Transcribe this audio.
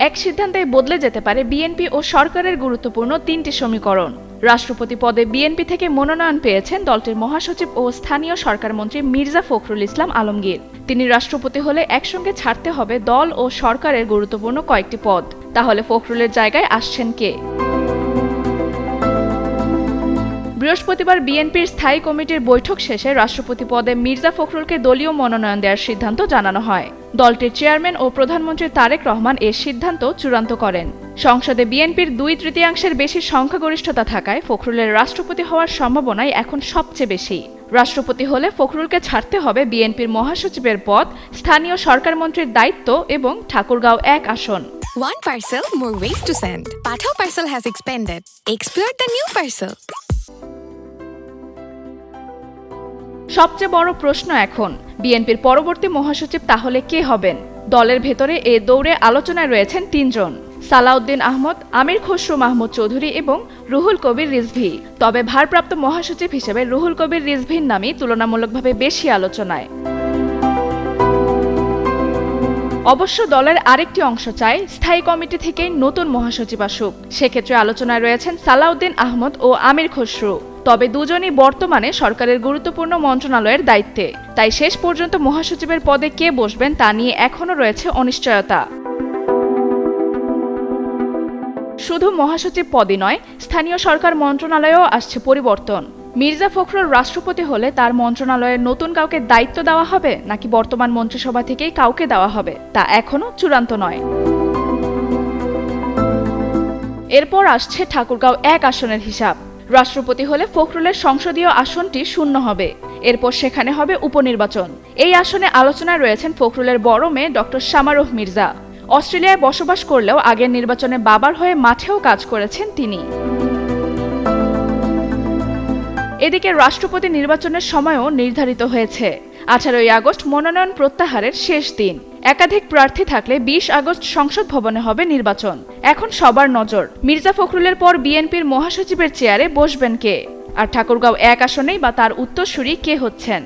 এক সিদ্ধান্তেই বদলে যেতে পারে বিএনপি ও সরকারের গুরুত্বপূর্ণ ৩টি সমীকরণ। রাষ্ট্রপতি পদে বিএনপি থেকে মনোনয়ন পেয়েছেন দলটির মহাসচিব ও স্থানীয় সরকারমন্ত্রী মির্জা ফখরুল ইসলাম আলমগীর। তিনি রাষ্ট্রপতি হলে একসঙ্গে ছাড়তে হবে দল ও সরকারের গুরুত্বপূর্ণ কয়েকটি পদ। তাহলে ফখরুলের জায়গায় আসছেন কে? বৃহস্পতিবার বিএনপির স্থায়ী কমিটির বৈঠক শেষে রাষ্ট্রপতি পদে মির্জা ফখরুলকে দলীয় মনোনয়ন দেওয়ার সিদ্ধান্ত জানানো হয়। দলটির চেয়ারম্যান ও প্রধানমন্ত্রী তারেক রহমান এ সিদ্ধান্ত চূড়ান্ত করেন। সংসদে বিএনপির 2/3 বেশি সংখ্যাগরিষ্ঠতা থাকায় ফখরুলের রাষ্ট্রপতি হওয়ার সম্ভাবনাই এখন সবচেয়ে বেশি। রাষ্ট্রপতি হলে ফখরুলকে ছাড়তে হবে বিএনপির মহাসচিবের পদ, স্থানীয় সরকারমন্ত্রীর দায়িত্ব এবং ঠাকুরগাঁও 1 আসন। One parcel, more ways to send. Pathao parcel has expanded. Explore the new parcel. সবচেয়ে বড় প্রশ্ন এখন, বিএনপির পরবর্তী মহাসচিব তাহলে কে হবেন? দলের ভেতরে এ দৌড়ে আলোচনায় রয়েছেন 3 জন: সালাউদ্দিন আহমদ, আমির খসরু মাহমুদ চৌধুরী এবং রুহুল কবির রিজভী। তবে ভারপ্রাপ্ত মহাসচিব হিসেবে রুহুল কবির রিজভীর নামই তুলনামূলকভাবে বেশি আলোচনায়। অবশ্য দলের আরেকটি অংশ চায় স্থায়ী কমিটি থেকে নতুন মহাসচিব আসুক। সেক্ষেত্রে আলোচনায় রয়েছেন সালাউদ্দিন আহমদ ও আমির খসরু। তবে দুজনই বর্তমানে সরকারের গুরুত্বপূর্ণ মন্ত্রণালয়ের দায়িত্বে। তাই শেষ পর্যন্ত মহাসচিবের পদে কে বসবেন তা নিয়ে এখনও রয়েছে অনিশ্চয়তা। শুধু মহাসচিব পদই নয়, স্থানীয় সরকার মন্ত্রণালয়েও আসছে পরিবর্তন। মির্জা ফখরুল রাষ্ট্রপতি হলে তার মন্ত্রণালয়ের নতুন কাউকে দায়িত্ব দেওয়া হবে নাকি বর্তমান মন্ত্রিসভা থেকেই কাউকে দেওয়া হবে তা এখনও চূড়ান্ত নয়। এরপর আসছে ঠাকুরগাঁও 1 আসনের হিসাব। রাষ্ট্রপতি হলে ফখরুলের সংসদীয় আসনটি শূন্য হবে। এরপর সেখানে হবে উপনির্বাচন। এই আসনে আলোচনায় রয়েছেন ফখরুলের বড় মেয়ে ডক্টর শামারুহ মির্জা। অস্ট্রেলিয়ায় বসবাস করলেও আগের নির্বাচনে বাবার হয়ে মাঠেও কাজ করেছেন তিনি। এদিকে রাষ্ট্রপতি নির্বাচনের সময়ও নির্ধারিত হয়েছে। 18ই আগস্ট মনোনয়ন প্রত্যাহারের শেষ দিন। একাধিক প্রার্থী থাকলে 20 আগস্ট সংসদ ভবনে হবে নির্বাচন। এখন সবার নজর মির্জা ফখরুলের পর বিএনপির মহাসচিবের চেয়ারে বসবেন কে, আর ঠাকুরগাঁও 1 আসনেই বা তার উত্তরসূরি কে হচ্ছেন।